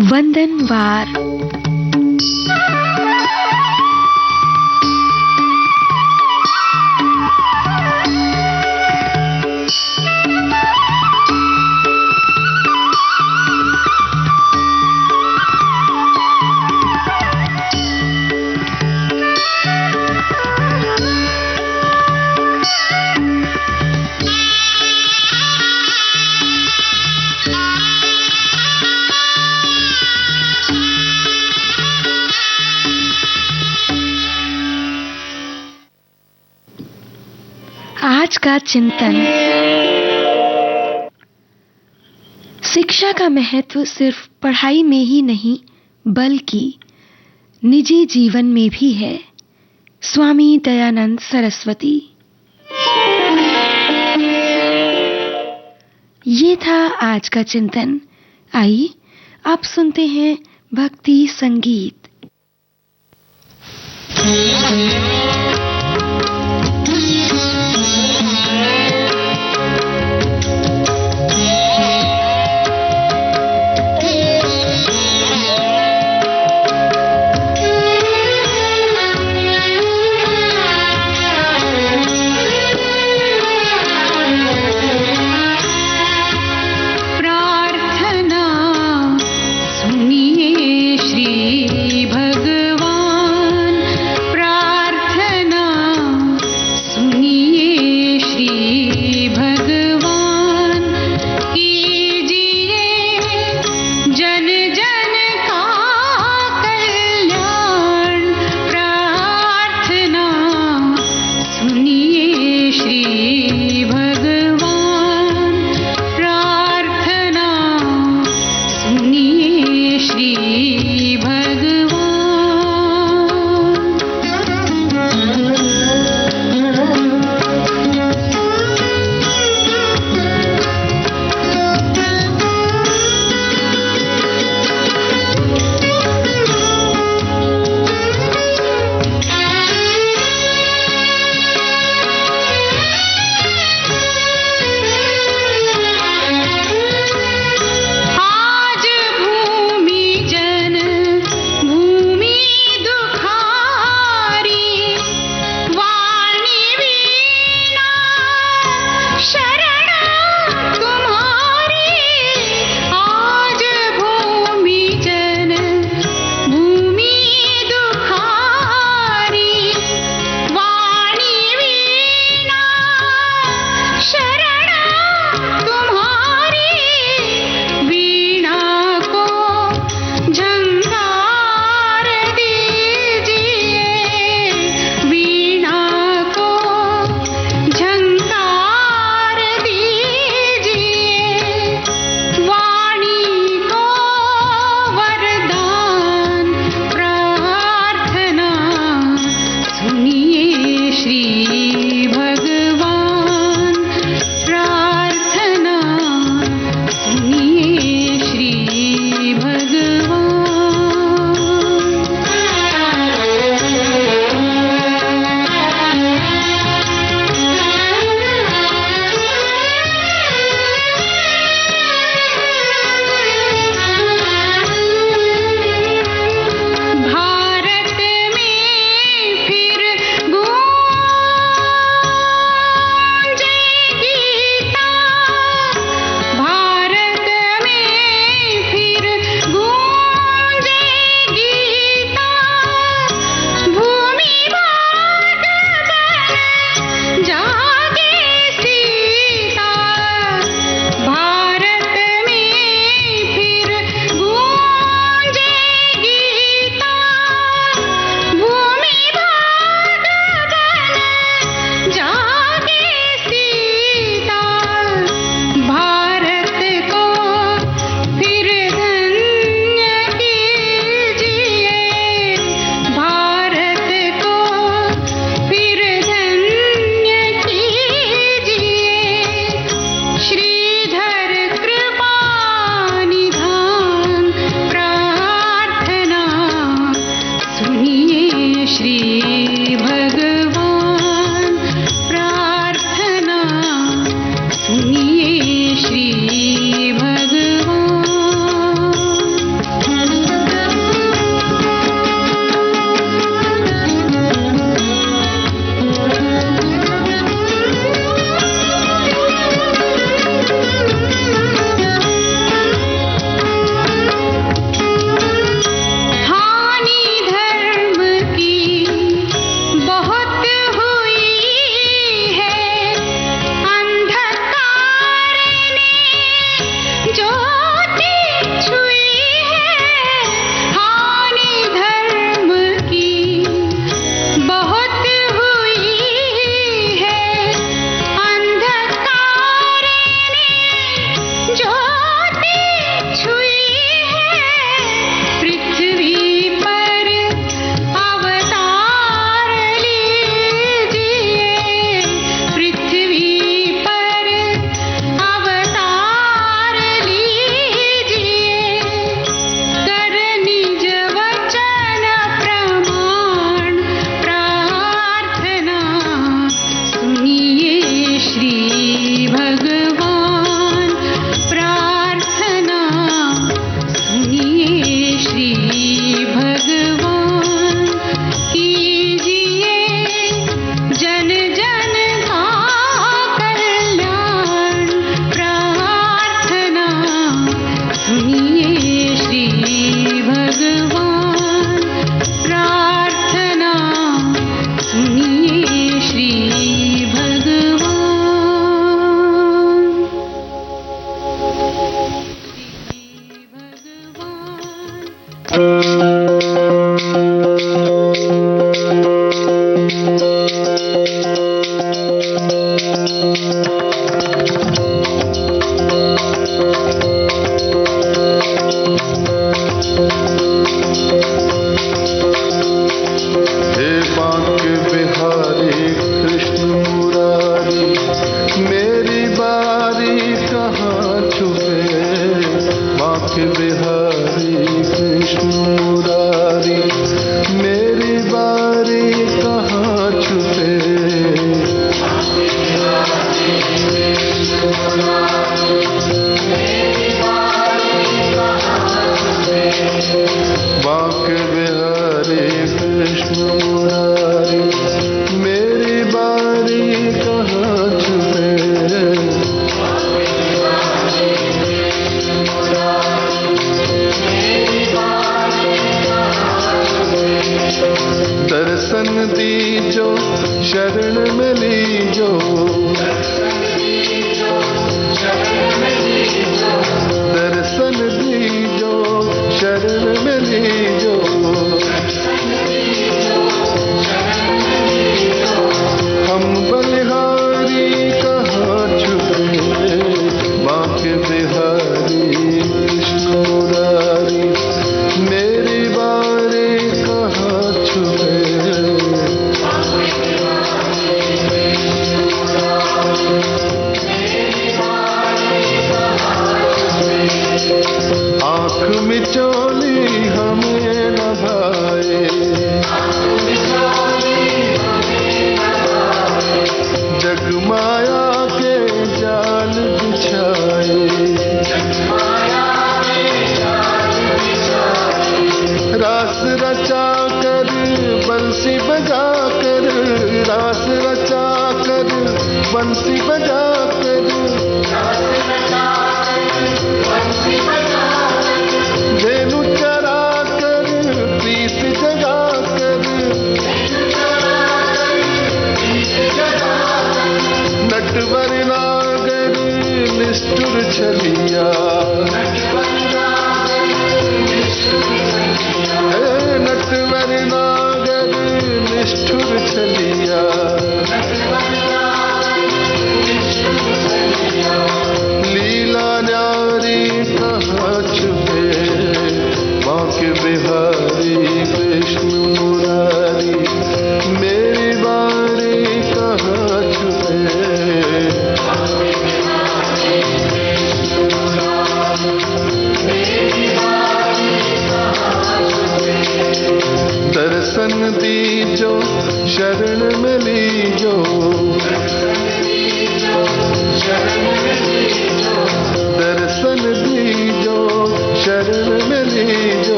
वंदनवार। आज का चिंतन। शिक्षा का महत्व सिर्फ पढ़ाई में ही नहीं बल्कि निजी जीवन में भी है। स्वामी दयानंद सरस्वती। ये था आज का चिंतन। आइए अब सुनते हैं भक्ति संगीत। सुनिए श्री भगवान प्रार्थना।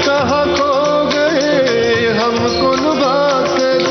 कहाँ खो गए हमको लुभा कर,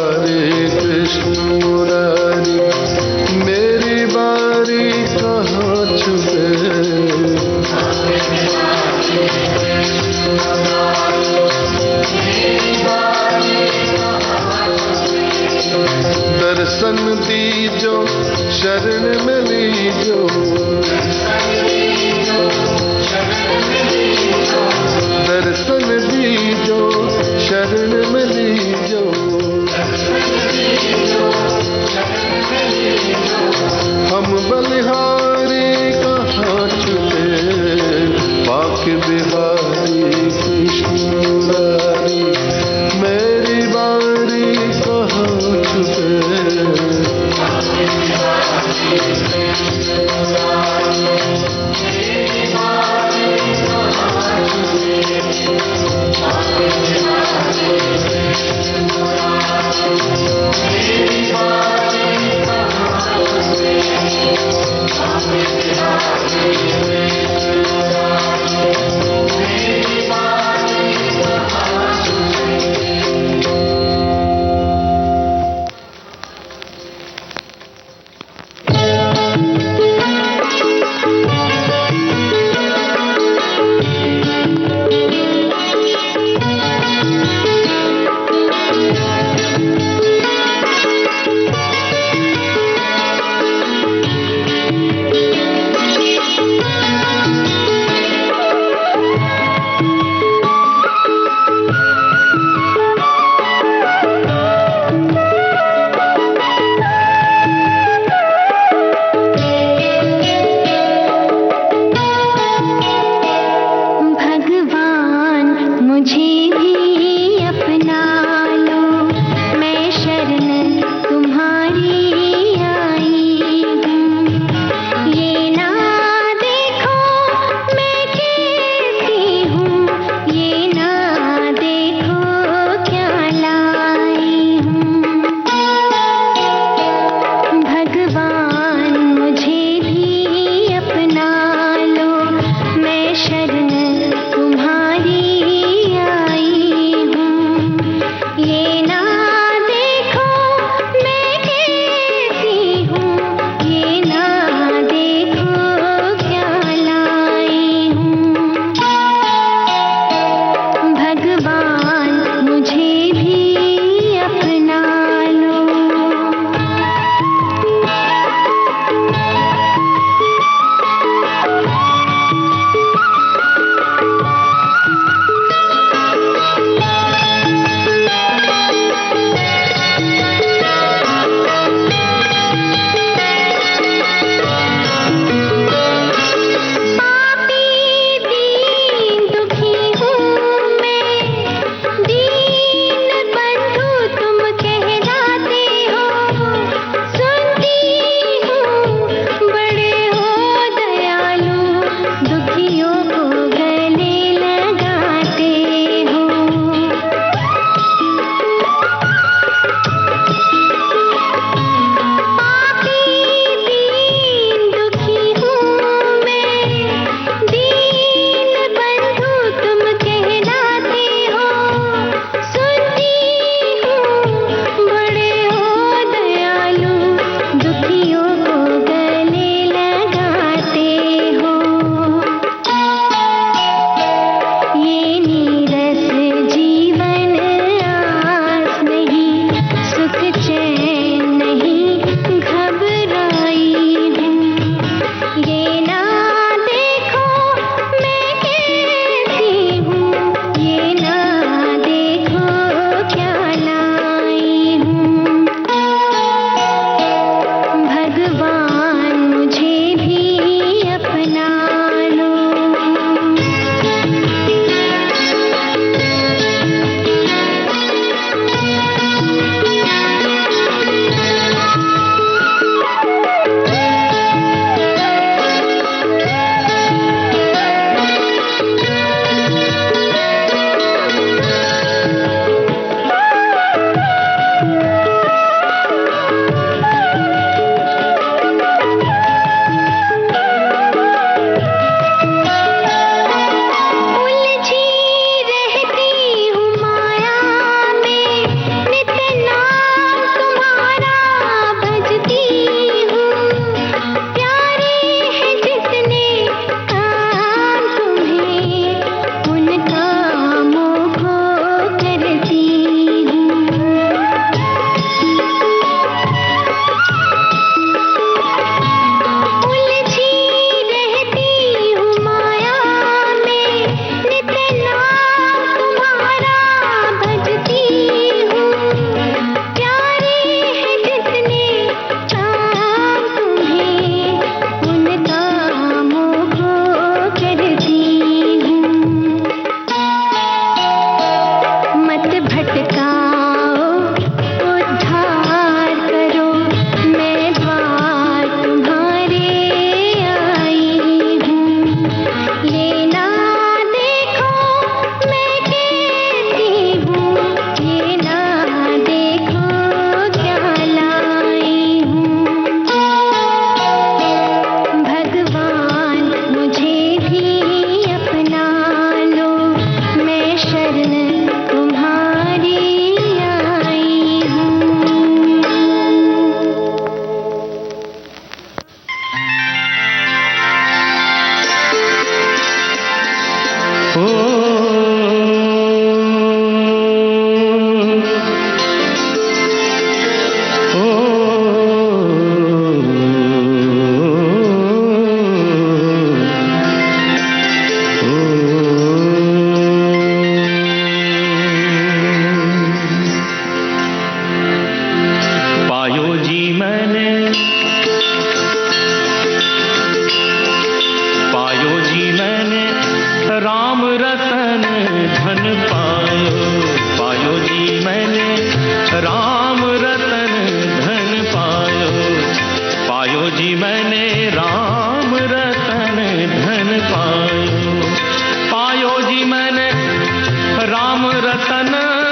बिहारी कृष्ण मुरारी, मेरी बारी कहाँ छुपे। दर्शन दीजो शरण में लीजो, दर्शन दीजो शरण में लीजो। हम बलिहारी कहाँ छुपे, बाके बिहारी कृष्ण मुरारी, मेरी बारी कहाँ छुपे।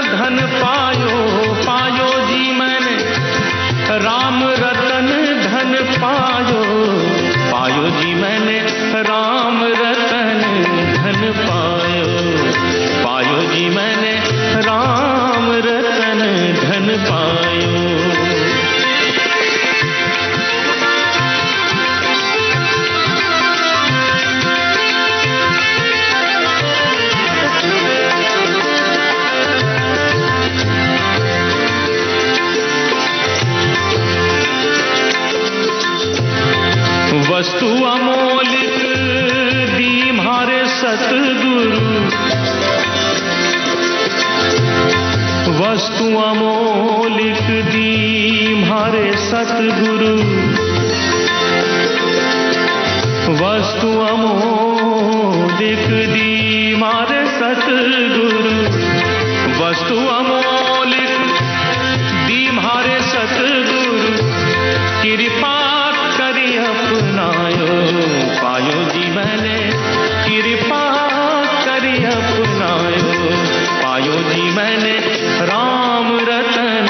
धन पायो, पायो जी मैंने राम रतन धन पायो, पायो जी मैंने राम रतन धन पायो, पायो जी मैंने राम रतन धन पायो। वस्तु अमोलिक दी म्हारे सतगुरु, वस्तु अमोलिक दी म्हारे सतगुरु, वस्तु अमोलिक दी म्हारे सतगुरु, वस्तु अमोलिक दी म्हारे सतगुरु, कृपा करी अपनायो, पायो जी मैंने कृपा करी अपनायो, पायो जी मैंने राम रतन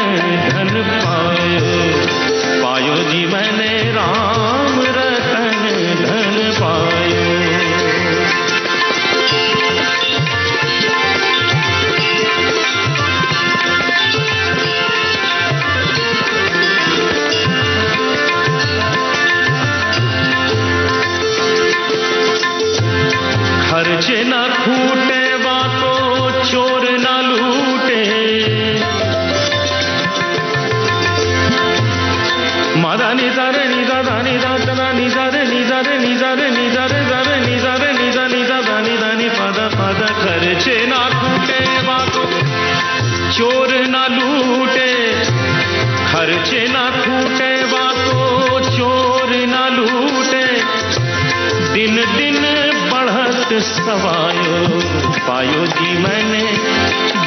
धन पायो, पायो जी मैंने राम रतन धन पायो। खर्चे न खूटे बातो चोर न लूटे, मादा नि रे नि दा नि दा दा नि रे नि रे नि रे नि रे रे नि रे नि दा नि दा नि दा नि पदा पदा। खर्चे न खूटे बातो चोर न लूटे, खर्चे न खूटे बातो चोर न लूटे, दिन दिन बढ़त सवायो, पायो जी मैंने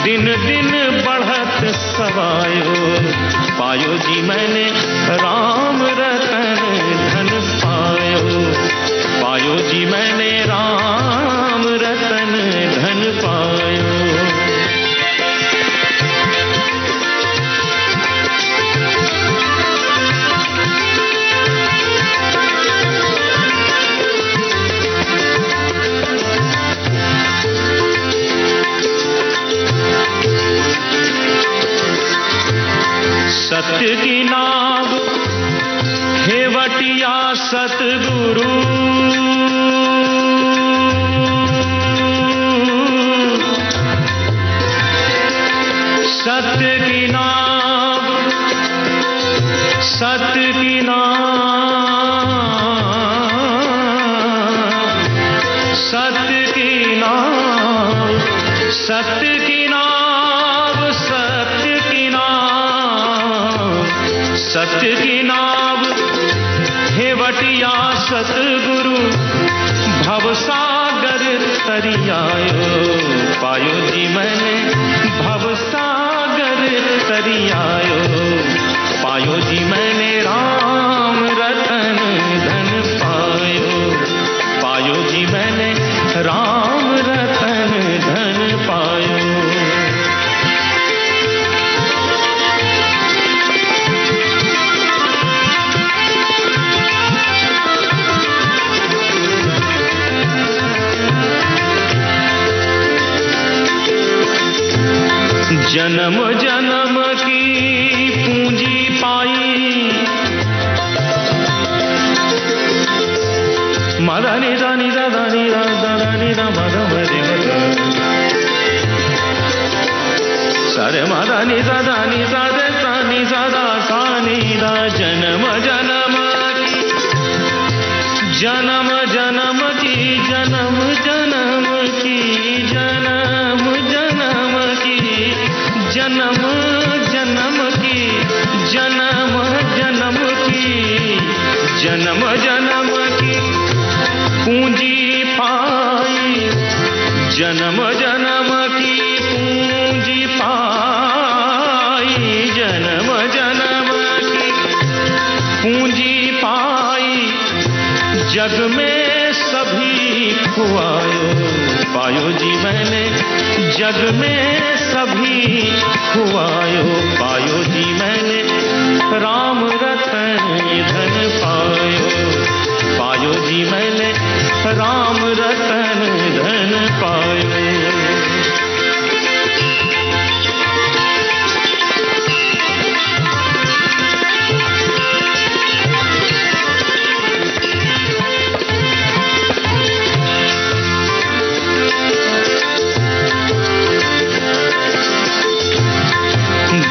दिन दिन बढ़त सवायो, पायो जी मैंने राम रतन धन पायो, पायो जी मैंने राम रतन धन पायो। सत्य की नाव खेवटिया सतगुरु, सत्य की नाव, सत्य की नाव, सत्य की नाव, सत्य की नाव, सत्य की नाव, सत्य की नाव हेवटिया सतगुरु, भवसागर तरियायो, पायो जी मैंने भवसागर तरियायो, पायो जी मैंने राम रतन धन पायो, पायो जी मैंने राम रतन धन पायो। जन्म जन्म की पूंजी पाई, मादा नि दा नि दा दा नि दा दा नि दा मादा मरे मदा, सारे मादा नि दा दा नि दा दे सा नि सा दा सा नि दा। जन्म जन्म की, जन्म जन्म की, जन्म जन्म की, जन्म जन्म की, जन्म जन्म की, जन्म जन्म की, जन्म जन्म की पूंजी पाई, जन्म जन्म की पूंजी पाई, जन्म जन्म की पूंजी पाई, जग में सभी खुआयो, पायो जी मैंने जग में सभी खुआयो, पायो जी मैंने राम रतन धन पायो, पायो जी मैंने राम रतन धन पायो।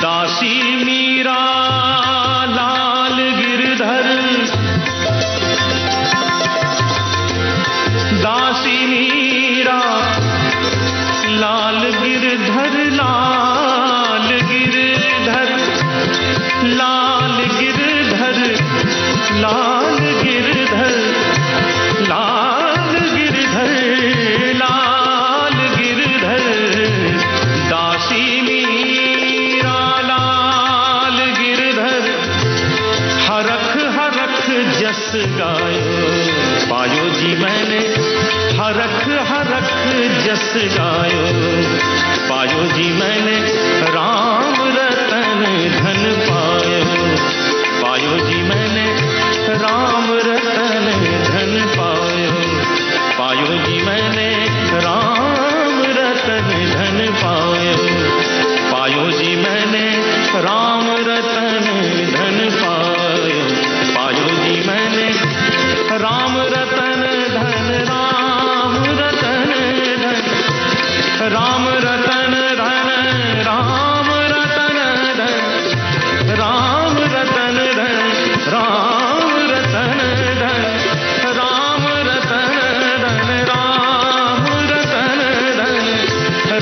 दासी मीरा लाल गिरधर, दासी मीरा लाल गिरधर, लाल गिरधर, लाल गिरधर, लाल गिरधर, लाल गिरधर, लाल गिरधर, दासी मीरा लाल गिरधर, हरख हरख जस गायो, पायो जी मैंने हरख हरख जस गायो, पायो जी मैंने राम रतन धन पायो, पायो जी मैंने राम रतन धन पायो, पायो जी मैंने राम रतन धन पायो, पायो जी मैंने राम रतन धन पायो, पायो जी मैंने राम रतन धन, राम रतन धन, राम रतन धन, राम रतन धन, राम रतन धन, राम रतन धन, राम रतन धन, राम रतन धन,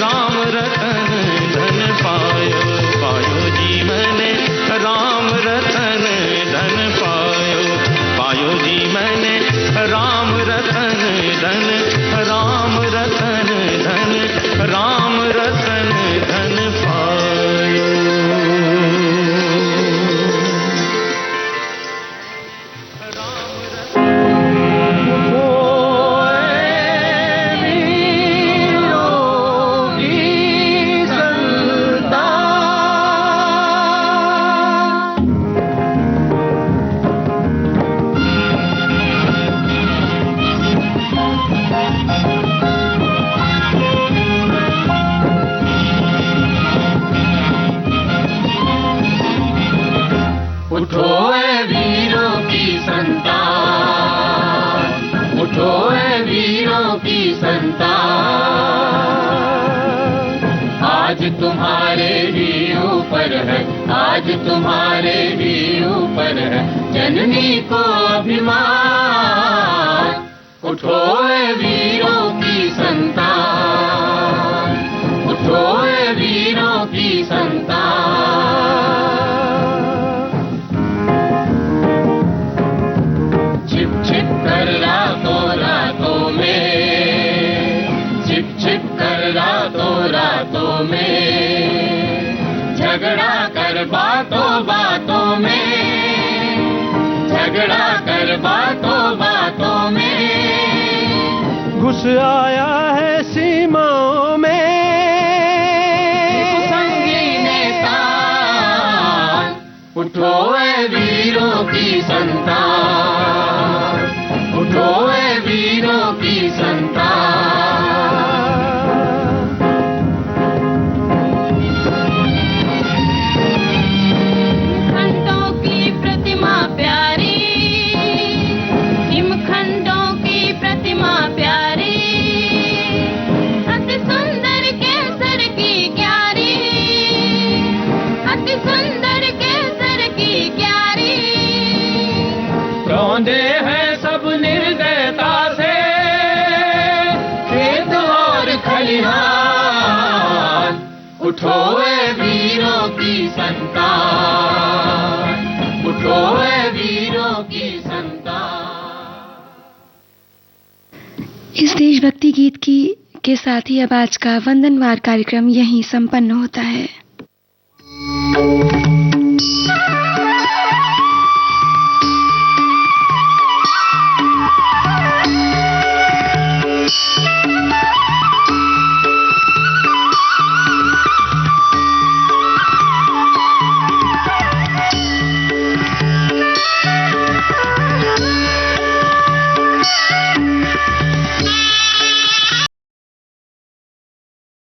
राम रतन धन पायो, पायो जी मैंने राम रतन धन पायो, पायो जी मैंने राम रतन धन, राम रतन धन, राम रतन धन पायो। उठो ए वीरों की संतान, उठो ए वीरों की संतान, आज तुम्हारे भी ऊपर है, आज तुम्हारे भी ऊपर है जननी को अभिमान। उठो ए वीरों की संतान, उठो ए वीरों की संतान, छिप छिप कर रातों रातों में, छिप छिप कर रातों रातों में, झगड़ा कर बातों बातों में, झगड़ा कर बातों बातों में, घुस आया है सीमाओं में संगीन तान। उठो ए वीरों की संतान, उठो ए वीरों की संतान, खंडों की प्रतिमा प्यारी, हिमखंडों की प्रतिमा प्यारी, अति सुंदर केसर की क्यारी, अति सुंदर केसर की क्यारी, रौंदे हैं सब निर्दयता से खेत और खलिहान। उठो ए वीरों की संतान, उठो ए वीरों की संतान। इस देशभक्ति गीत के साथ ही अब आज का वंदनवार कार्यक्रम यहीं संपन्न होता है।